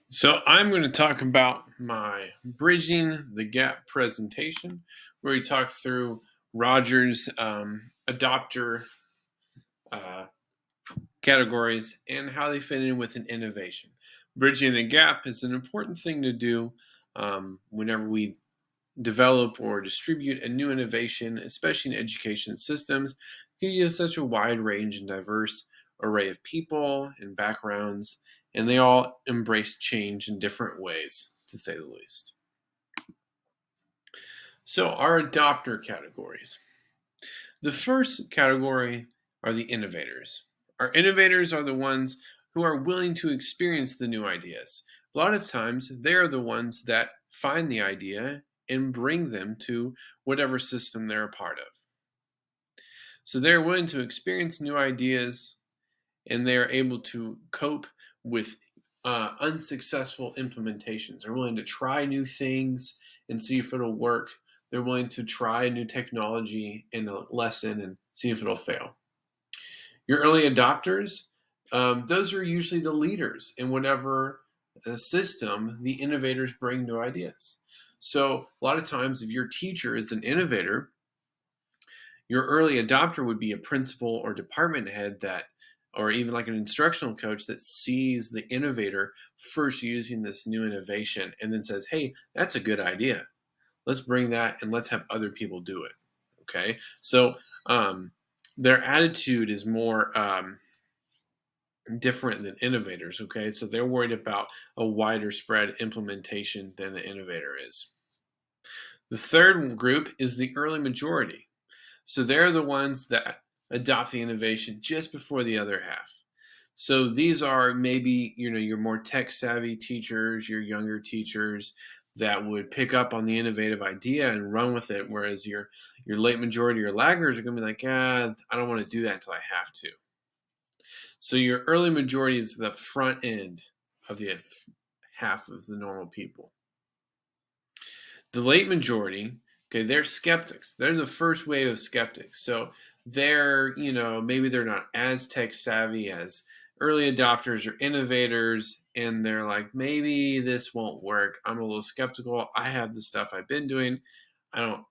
So I'm going to talk about my Bridging the Gap presentation, where we talk through Rogers adopter uh, categories and how they fit in with an innovation. Bridging the gap is an important thing to do whenever we develop or distribute a new innovation, especially in education systems, because you have such a wide range and diverse array of people and backgrounds, and they all embrace change in different ways, to say the least. So, our adopter categories. The first category are the innovators. Our innovators are the ones who are willing to experience the new ideas. A lot of times, they're the ones that find the idea and bring them to whatever system they're a part of. So they're willing to experience new ideas and they're able to cope with unsuccessful implementations. They're willing to try new things and see if it'll work. They're willing to try new technology in a lesson and see if it'll fail. Your early adopters, those are usually the leaders in whatever system the innovators bring new ideas. So a lot of times, if your teacher is an innovator, your early adopter would be a principal or department head that, or even like an instructional coach that sees the innovator first using this new innovation and then says, hey, that's a good idea. Let's bring that and let's have other people do it. Okay. So their attitude is more different than innovators. Okay. So they're worried about a wider spread implementation than the innovator is. The third group is the early majority. So they're the ones that adopt the innovation just before the other half. So these are maybe, your more tech savvy teachers, your younger teachers that would pick up on the innovative idea and run with it, whereas your late majority, your laggers are going to be like, I don't want to do that until I have to. So your early majority is the front end of the half of the normal people. The late majority, okay, they're skeptics. They're the first wave of skeptics. So they're, maybe they're not as tech savvy as early adopters or innovators, and they're like, maybe this won't work. I'm a little skeptical. I have the stuff I've been doing. I'll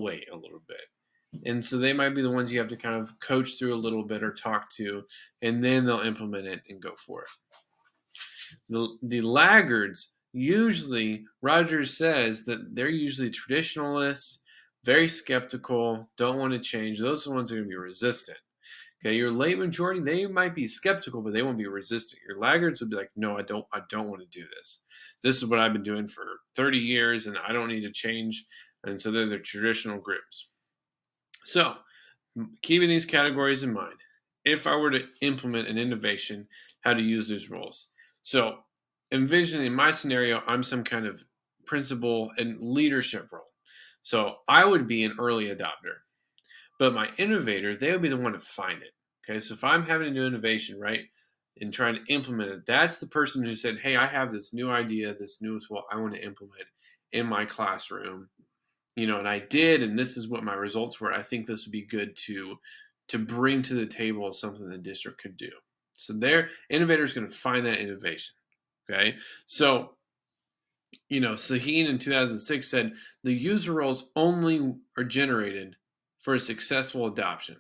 wait a little bit. And so they might be the ones you have to kind of coach through a little bit or talk to, and then they'll implement it and go for it. The laggards, usually Rogers says that they're usually traditionalists, very skeptical, don't want to change. Those are the ones that are going to be resistant. Okay, your late majority, they might be skeptical, but they won't be resistant. Your laggards would be like, no, I don't want to do this. This is what I've been doing for 30 years and I don't need to change. And so they're the traditional groups. So keeping these categories in mind, if I were to implement an innovation, how to use those roles. So envision in my scenario, I'm some kind of principal and leadership role. So I would be an early adopter, but my innovator, they would be the one to find it. Okay, so if I'm having a new innovation, right, and trying to implement it, that's the person who said, hey, I have this new idea, this new tool I want to implement in my classroom, and I did, and this is what my results were. I think this would be good to bring to the table as something the district could do. So their innovator is going to find that innovation. Okay, so Sahin in 2006 said the user roles only are generated for a successful adoption.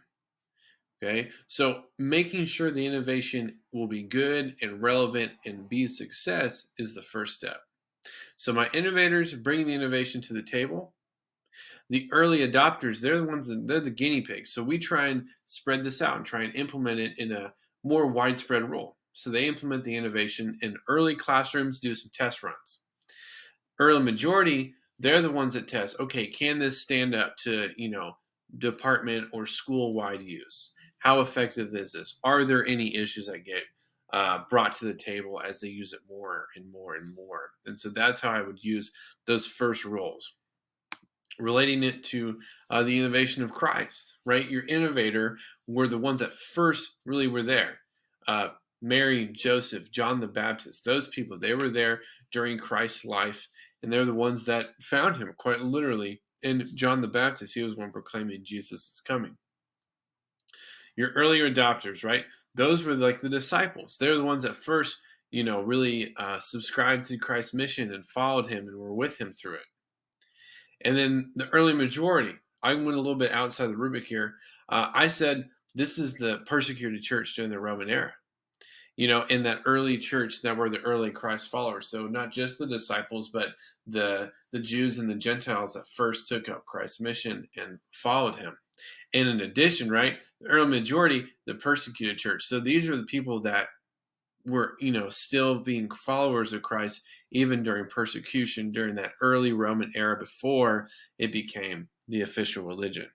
Okay, so making sure the innovation will be good and relevant and be a success is the first step. So my innovators bring the innovation to the table. The early adopters, they're the ones they're the guinea pigs. So we try and spread this out and try and implement it in a more widespread role. So they implement the innovation in early classrooms, do some test runs. Early majority, they're the ones that test, okay, can this stand up to, department or school-wide use? How effective is this? Are there any issues that get brought to the table as they use it more and more and more? And so that's how I would use those first roles, relating it to the innovation of Christ, right? Your innovator were the ones that first really were there. Mary, Joseph, John the Baptist, those people, they were there during Christ's life, and they're the ones that found him, quite literally. And John the Baptist, he was one proclaiming Jesus is coming. Your earlier adopters, right? Those were like the disciples. They're the ones that first, really subscribed to Christ's mission and followed him and were with him through it. And then the early majority, I went a little bit outside the rubric here. I said this is the persecuted church during the Roman era. In that early church that were the early Christ followers. So not just the disciples, but the Jews and the Gentiles that first took up Christ's mission and followed him. And in addition, right, the early majority, the persecuted church. So these are the people that were, still being followers of Christ even during persecution during that early Roman era before it became the official religion.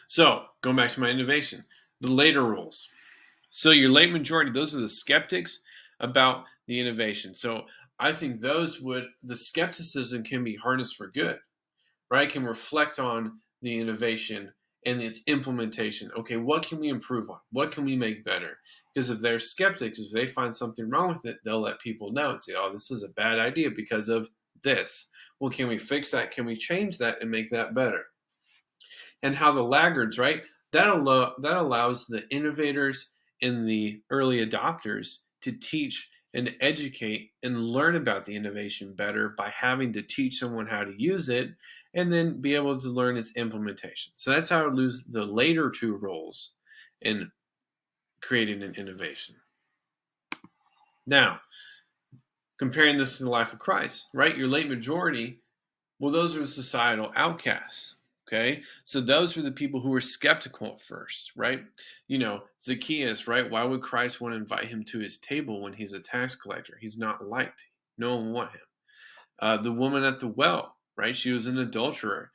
So going back to my innovation, the later rules. So your late majority, those are the skeptics about the innovation. So I think the skepticism can be harnessed for good, right? Can reflect on the innovation and its implementation. Okay, what can we improve on? What can we make better? Because if they're skeptics, if they find something wrong with it, they'll let people know and say, oh, this is a bad idea because of this. Well, can we fix that? Can we change that and make that better? And how the laggards, right? That allows the innovators and the early adopters to teach and educate and learn about the innovation better by having to teach someone how to use it and then be able to learn its implementation. So that's how I lose the later two roles in creating an innovation. Now, comparing this to the life of Christ, right? Your late majority, well, those are societal outcasts. Okay, so those were the people who were skeptical at first, right? Zacchaeus, right? Why would Christ want to invite him to his table when he's a tax collector? He's not liked. No one want him. The woman at the well, right? She was an adulterer.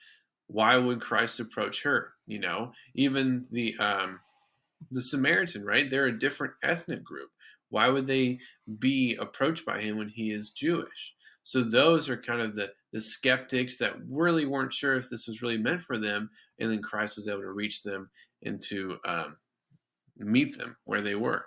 Why would Christ approach her? Even the Samaritan, right? They're a different ethnic group. Why would they be approached by him when he is Jewish? So those are kind of the skeptics that really weren't sure if this was really meant for them, and then Christ was able to reach them and to meet them where they were.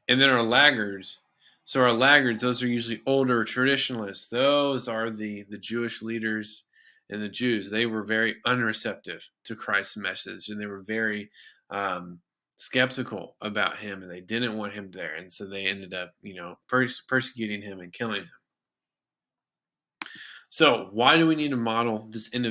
And then our laggards. So our laggards, those are usually older traditionalists. Those are the Jewish leaders and the Jews. They were very unreceptive to Christ's message, and they were very skeptical about him, and they didn't want him there, and so they ended up, persecuting him and killing him. So why do we need to model this innovation?